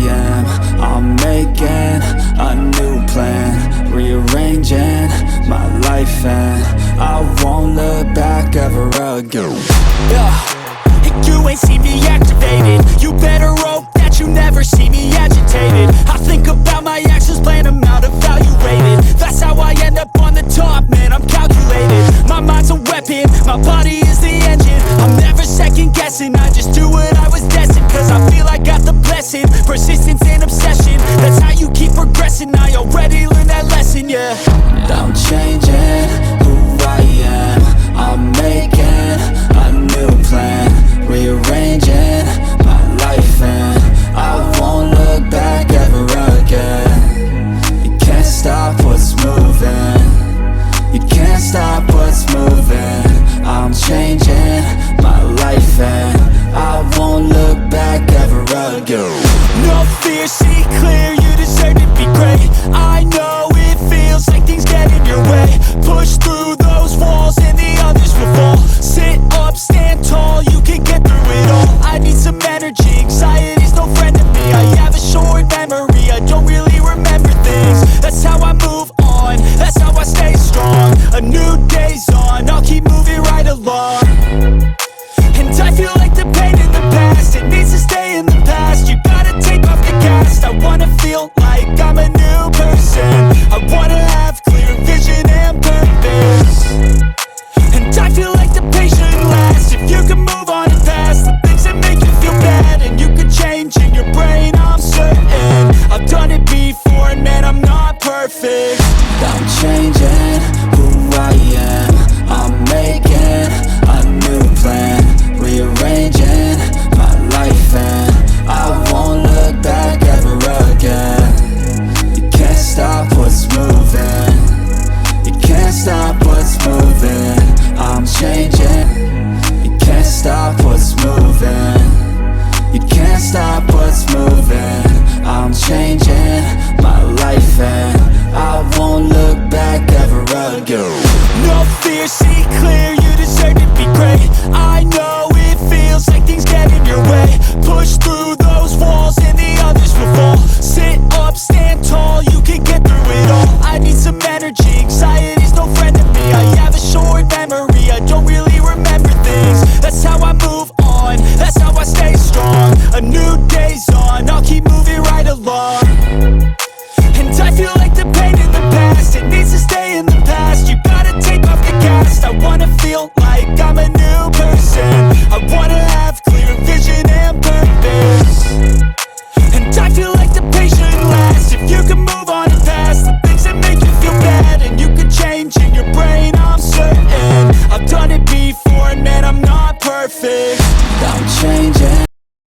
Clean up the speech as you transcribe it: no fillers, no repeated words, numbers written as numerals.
am. I'm making a new plan, rearranging my life, and I won't look back ever again. And you ain't see me activated. You better hope that you never see me agitated. I think about my actions, plan them out, evaluated. That's how I end up on the top, man, I'm calculated. My mind's a weapon, my body is the engine. I'm never second guessing, I just do what I was destined. Cause I feel I got the blessing, persistence and obsession. That's how you keep progressing, I already learned that lesson, yeah. I'm changing who I am. I'm making a new plan, rearranging my life, and I won't look back ever again. You can't stop what's moving, you can't stop what's moving. I'm changing my life, and I won't look back ever again. No fear, see clear, you deserve to be great. I know it feels like things get in your way. Push through